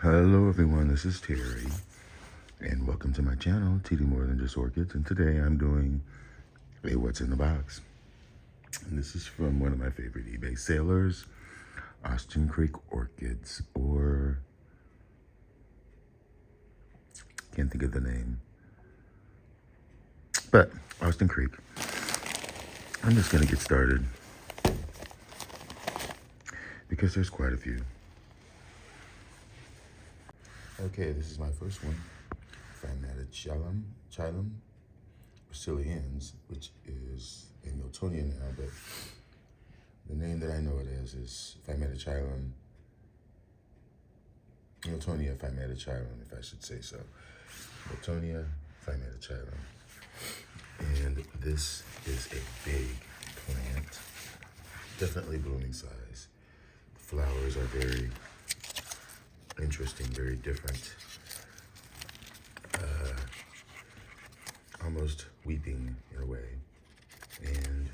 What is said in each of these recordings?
Hello everyone, this is Terry, and welcome to my channel, TD More Than Just Orchids, and today I'm doing a What's in the Box. And this is from one of my favorite eBay sellers, Austin Creek Orchids, or, can't think of the name, but Austin Creek. I'm just gonna get started, because there's quite a few. Okay, this is my first one. Phymatochilum, Brasiliensis, which is in Miltonia now, but the name that I know it as is Phymatochilum, Miltonia phymatochilum, if I should say so. Miltonia phymatochilum. And this is a big plant, definitely blooming size. The flowers are very interesting, very different. Almost weeping in a way. And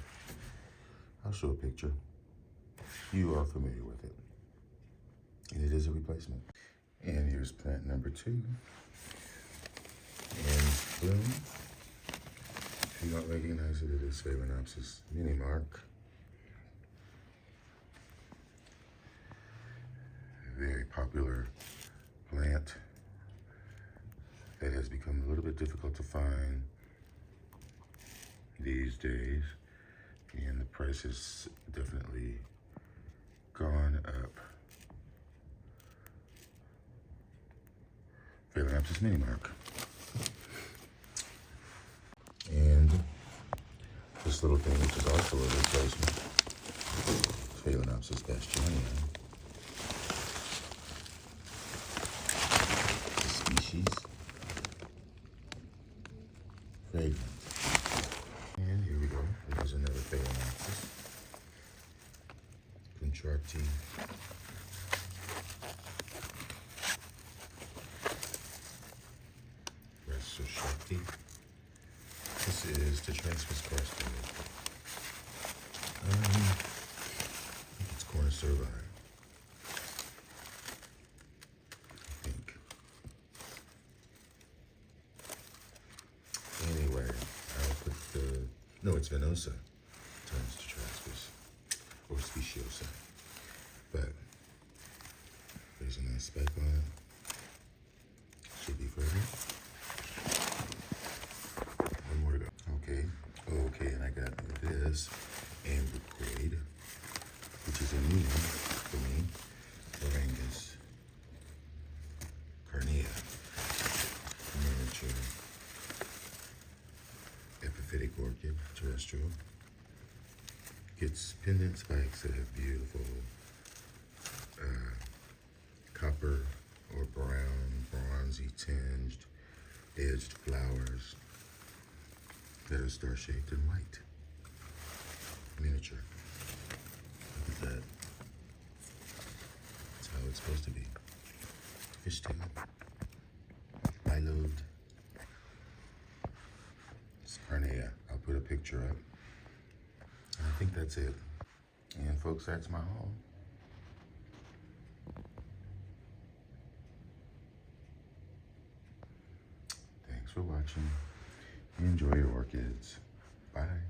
I'll show a picture. You are familiar with it. And it is a replacement. And here's plant number 2. And bloom. If you don't recognize it, it is Phalaenopsis mini mark. Very popular plant that has become a little bit difficult to find these days, and the price has definitely gone up. Phalaenopsis mini mark. And this little thing, which is also a replacement, Phalaenopsis bastianii. Species. Fragrant. And here we go. There's another Phalaenopsis. Kuntarti. Rarashati. This is the transverse cluster. I think it's corner servine. Anyway, I'll put the, no, it's venosa, turns to transverse, or speciosa. But there's a nice speck on it. Should be fragrant. One more to go. Okay, and I got this amber, which is a new one for me. Aerangis, carnea, miniature. Epiphytic orchid, terrestrial. Gets pendant spikes that have beautiful copper or brown, bronzy tinged, edged flowers that are star-shaped and white. Miniature. Look at that. That's how it's supposed to be. Fishtail. Bilobed. Carnea. I'll put a picture up. And I think that's it. And folks, that's my haul. Thanks for watching. Enjoy your orchids. Bye.